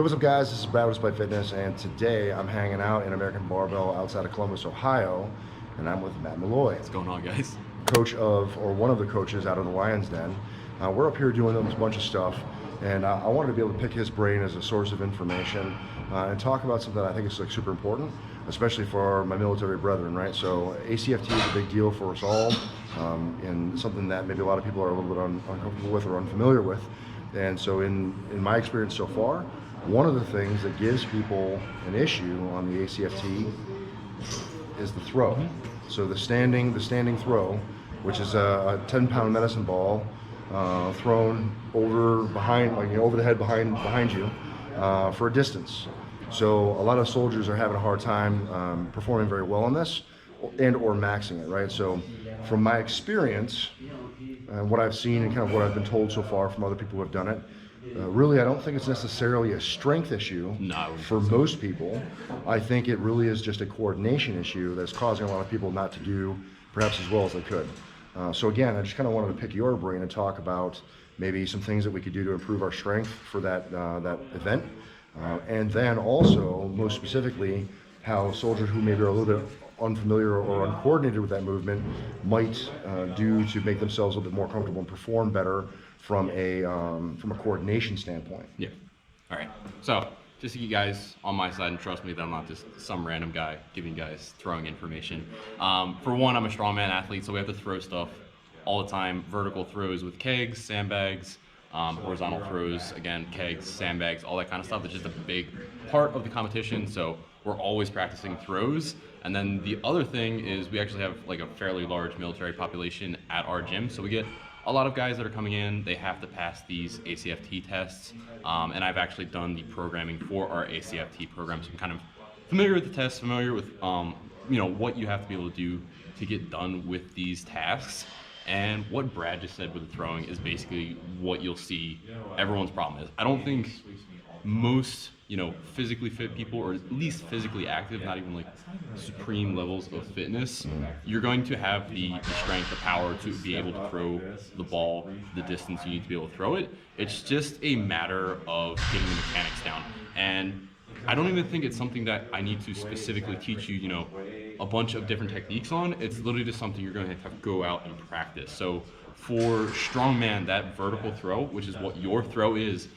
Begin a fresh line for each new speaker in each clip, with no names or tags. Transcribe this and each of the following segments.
Hey, what's up guys? This is Brad with Display Fitness, and today I'm hanging out in American Barbell outside of Columbus, Ohio, and I'm with Matt Molloy.
What's going on, guys?
Coach of, or one of the coaches out of the Lion's Den. We're up here doing a bunch of stuff, and I wanted to be able to pick his brain as a source of information and talk about something that I think is like super important, especially for my military brethren, right? So ACFT is a big deal for us all, and something that maybe a lot of people are a little bit uncomfortable with or unfamiliar with. And so in my experience so far, one of the things that gives people an issue on the ACFT is the throw. So the standing throw, which is a 10-pound medicine ball thrown over the head behind you for a distance. So a lot of soldiers are having a hard time performing very well on this and or maxing it, right? So from my experience and what I've seen and kind of what I've been told so far from other people who have done it, really, I don't think it's necessarily a strength issue for most people. I think it really is just a coordination issue that's causing a lot of people not to do perhaps as well as they could. So again, I just kind of wanted to pick your brain and talk about maybe some things that we could do to improve our strength for that event. And then also, most specifically, how soldiers who maybe are a little bit unfamiliar or uncoordinated with that movement might do to make themselves a little bit more comfortable and perform better from a coordination standpoint.
Yeah. All right. So just to get you guys on my side, and trust me that I'm not just some random guy giving you guys throwing information. For one, I'm a strongman athlete, so we have to throw stuff all the time. Vertical throws with kegs, sandbags, horizontal throws, again, kegs, sandbags, all that kind of stuff. It's just a big part of the competition. So we're always practicing throws. And then the other thing is we actually have like a fairly large military population at our gym. So we get a lot of guys that are coming in, they have to pass these ACFT tests, and I've actually done the programming for our ACFT program, so I'm kind of familiar with the tests, familiar with what you have to be able to do to get done with these tasks. And what Brad just said with the throwing is basically what you'll see everyone's problem is. I don't think most physically fit people, or at least physically active, not even like supreme levels of fitness, you're going to have the strength, the power to be able to throw the ball the distance you need to be able to throw it. It's just a matter of getting the mechanics down. And I don't even think it's something that I need to specifically teach you, a bunch of different techniques on. It's literally just something you're going to have to go out and practice. So for strongman, that vertical throw, which is what your throw is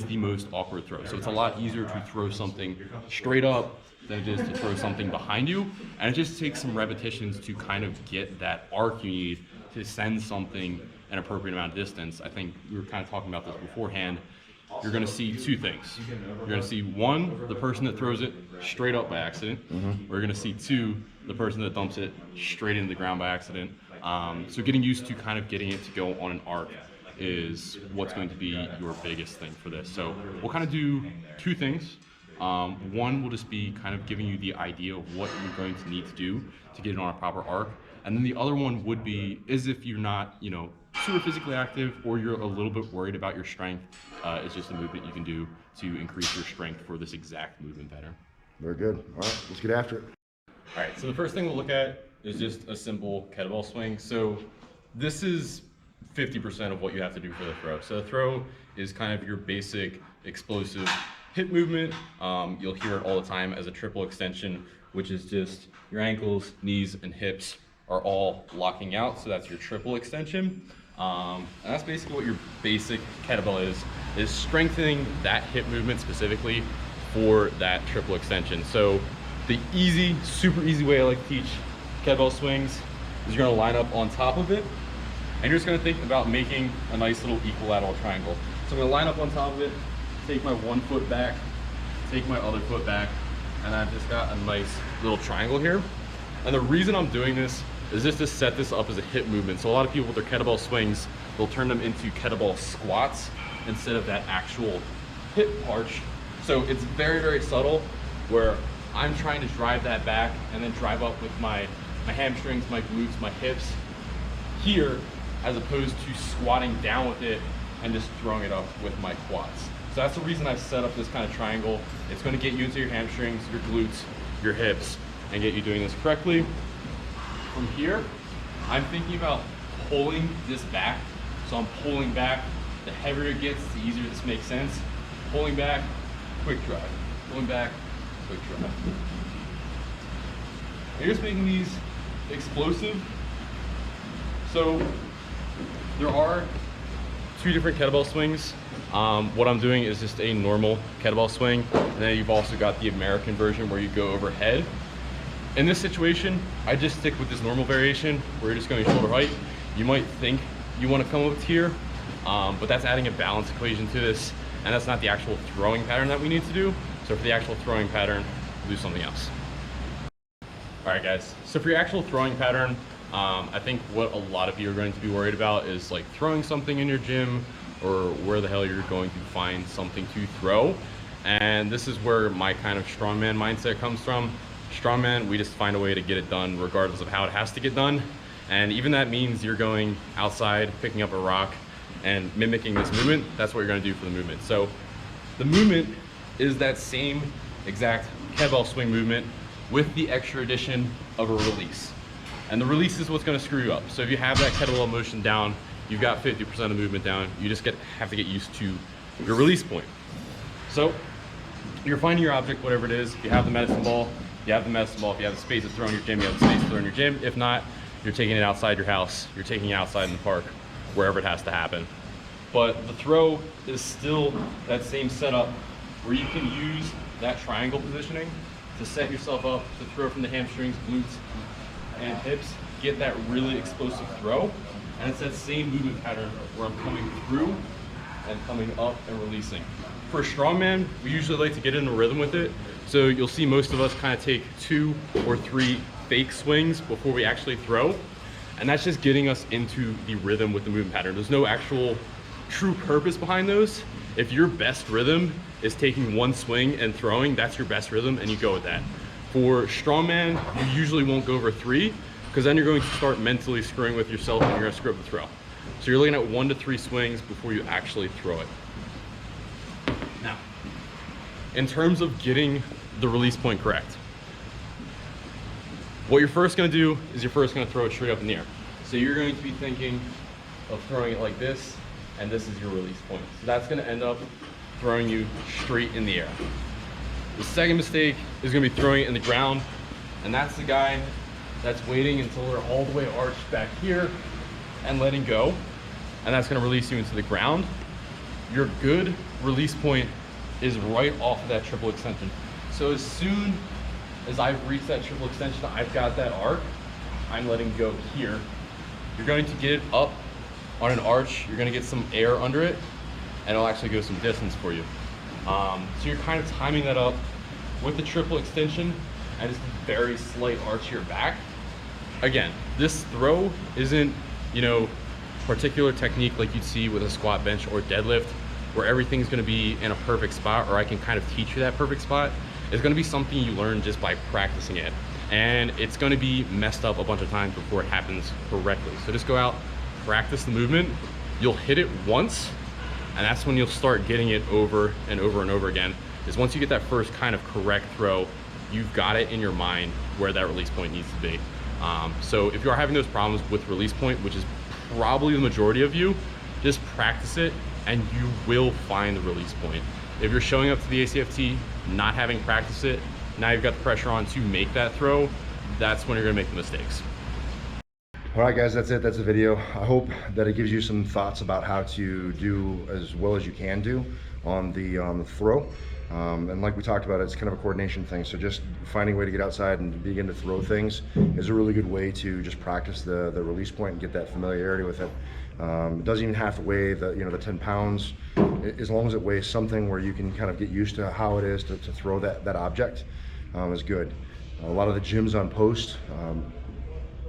the most awkward throw. So it's a lot easier to throw something straight up than it is to throw something behind you. And it just takes some repetitions to kind of get that arc you need to send something an appropriate amount of distance. I think we were kind of talking about this beforehand. You're going to see two things. You're going to see one, the person that throws it straight up by accident. Or you're going to see two, the person that dumps it straight into the ground by accident. So getting used to kind of getting it to go on an arc is what's going to be your biggest thing for this. So we'll kind of do two things. One will just be kind of giving you the idea of what you're going to need to do to get it on a proper arc. And then the other one would be is if you're not, super physically active, or you're a little bit worried about your strength, it's just a movement you can do to increase your strength for this exact movement pattern.
Very good. All right, let's get after it.
All right, so the first thing we'll look at is just a simple kettlebell swing. So this is 50% of what you have to do for the throw. So the throw is kind of your basic explosive hip movement. You'll hear it all the time as a triple extension, which is just your ankles, knees, and hips are all locking out. So that's your triple extension. And that's basically what your basic kettlebell is strengthening that hip movement specifically for that triple extension. So the super easy way I like to teach kettlebell swings is you're gonna line up on top of it, and you're just gonna think about making a nice little equilateral triangle. So I'm gonna line up on top of it, take my one foot back, take my other foot back, and I've just got a nice little triangle here. And the reason I'm doing this is just to set this up as a hip movement. So a lot of people with their kettlebell swings, they'll turn them into kettlebell squats instead of that actual hip arch. So it's very, very subtle, where I'm trying to drive that back and then drive up with my hamstrings, my glutes, my hips here, as opposed to squatting down with it and just throwing it up with my quads. So that's the reason I've set up this kind of triangle. It's going to get you into your hamstrings, your glutes, your hips, and get you doing this correctly. From here, I'm thinking about pulling this back. So I'm pulling back. The heavier it gets, the easier this makes sense. Pulling back, quick drive. Going back, quick drive. You're just making these explosive. So there are two different kettlebell swings. What I'm doing is just a normal kettlebell swing, and then you've also got the American version where you go overhead. In this situation, I just stick with this normal variation where you're just going shoulder height. You might think you want to come up here, but that's adding a balance equation to this, and that's not the actual throwing pattern that we need to do. So for the actual throwing pattern, we'll do something else. All right, guys. So for your actual throwing pattern, I think what a lot of you are going to be worried about is like throwing something in your gym, or where the hell you're going to find something to throw. And this is where my kind of strongman mindset comes from. Strongman, we just find a way to get it done regardless of how it has to get done. And even that means you're going outside, picking up a rock and mimicking this movement. That's what you're gonna do for the movement. So the movement is that same exact kettlebell swing movement with the extra addition of a release. And the release is what's gonna screw you up. So if you have that kettlebell motion down, you've got 50% of the movement down, you just have to get used to your release point. So you're finding your object, whatever it is. If you have the medicine ball, you have the medicine ball. If you have the space to throw in your gym, you have the space to throw in your gym. If not, you're taking it outside your house. You're taking it outside in the park, wherever it has to happen. But the throw is still that same setup where you can use that triangle positioning to set yourself up to throw from the hamstrings, glutes, and hips, get that really explosive throw. And it's that same movement pattern where I'm coming through and coming up and releasing. For a strongman, we usually like to get in a rhythm with it. So you'll see most of us kind of take 2 or 3 fake swings before we actually throw. And that's just getting us into the rhythm with the movement pattern. There's no actual true purpose behind those. If your best rhythm is taking 1 swing and throwing, that's your best rhythm and you go with that. For strongman, you usually won't go over 3 because then you're going to start mentally screwing with yourself and you're gonna screw up the throw. So you're looking at 1 to 3 swings before you actually throw it. Now, in terms of getting the release point correct, what you're first gonna do is you're first gonna throw it straight up in the air. So you're going to be thinking of throwing it like this, and this is your release point. So that's gonna end up throwing you straight in the air. The second mistake is gonna be throwing it in the ground, and that's the guy that's waiting until they're all the way arched back here and letting go, and that's gonna release you into the ground. Your good release point is right off of that triple extension. So as soon as I've reached that triple extension, I've got that arc, I'm letting go here. You're going to get it up on an arch, you're gonna get some air under it, and it'll actually go some distance for you. So you're kind of timing that up with the triple extension and just a very slight arch to your back. Again, this throw isn't, particular technique like you'd see with a squat, bench, or deadlift, where everything's gonna be in a perfect spot, or I can kind of teach you that perfect spot. It's gonna be something you learn just by practicing it. And it's gonna be messed up a bunch of times before it happens correctly. So just go out, practice the movement. You'll hit it once, and that's when you'll start getting it over and over and over again. Is once you get that first kind of correct throw, you've got it in your mind where that release point needs to be. So if you are having those problems with release point, which is probably the majority of you, just practice it and you will find the release point. If you're showing up to the ACFT, not having practiced it, now you've got the pressure on to make that throw, that's when you're gonna make the mistakes.
All right, guys, that's it. That's the video. I hope that it gives you some thoughts about how to do as well as you can do on the throw. And like we talked about, it's kind of a coordination thing. So just finding a way to get outside and begin to throw things is a really good way to just practice the release point and get that familiarity with it. It doesn't even have to weigh the 10 pounds. As long as it weighs something where you can kind of get used to how it is to throw that object is good. A lot of the gyms on post,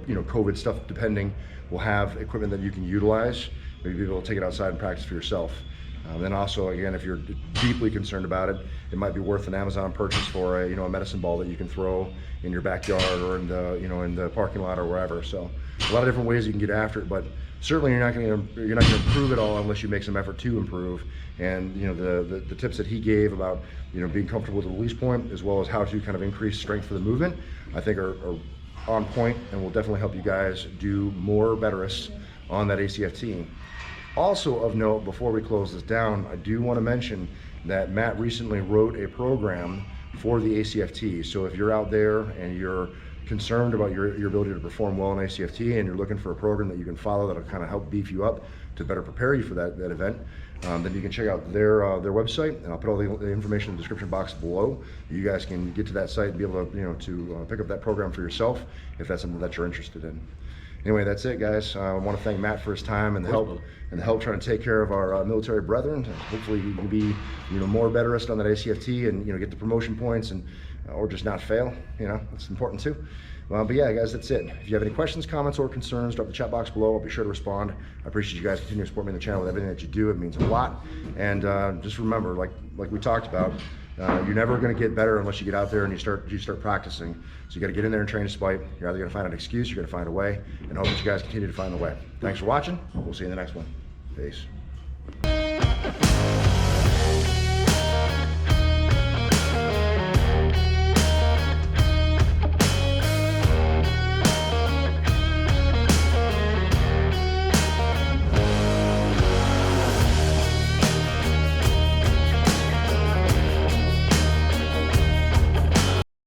COVID stuff depending, will have equipment that you can utilize. Maybe be able to take it outside and practice for yourself. Then also, again, if you're deeply concerned about it, it might be worth an Amazon purchase for a medicine ball that you can throw in your backyard or in the parking lot or wherever. So a lot of different ways you can get after it, but certainly you're not going to improve it all unless you make some effort to improve. And the tips that he gave about being comfortable with the release point, as well as how to kind of increase strength for the movement, I think are on point and will definitely help you guys do more betterists on that ACFT. Also of note, before we close this down, I do want to mention that Matt recently wrote a program for the ACFT. So if you're out there and you're concerned about your ability to perform well in ACFT and you're looking for a program that you can follow that'll kind of help beef you up to better prepare you for that event, then you can check out their website, and I'll put all the information in the description box below. You guys can get to that site and be able to pick up that program for yourself if that's something that you're interested in. Anyway, that's it, guys. I want to thank Matt for his time and the help trying to take care of our military brethren. Hopefully you can be more betterist on that ACFT and get the promotion points and or just not fail. That's important too. But yeah, guys, that's it. If you have any questions, comments, or concerns, drop the chat box below. I'll be sure to respond. I appreciate you guys continuing to support me on the channel with everything that you do. It means a lot. And just remember, like we talked about, you're never going to get better unless you get out there and you start practicing. So you got to get in there and train despite. You're either going to find an excuse, you're going to find a way, and hope that you guys continue to find the way. Thanks for watching. We'll see you in the next one. Peace.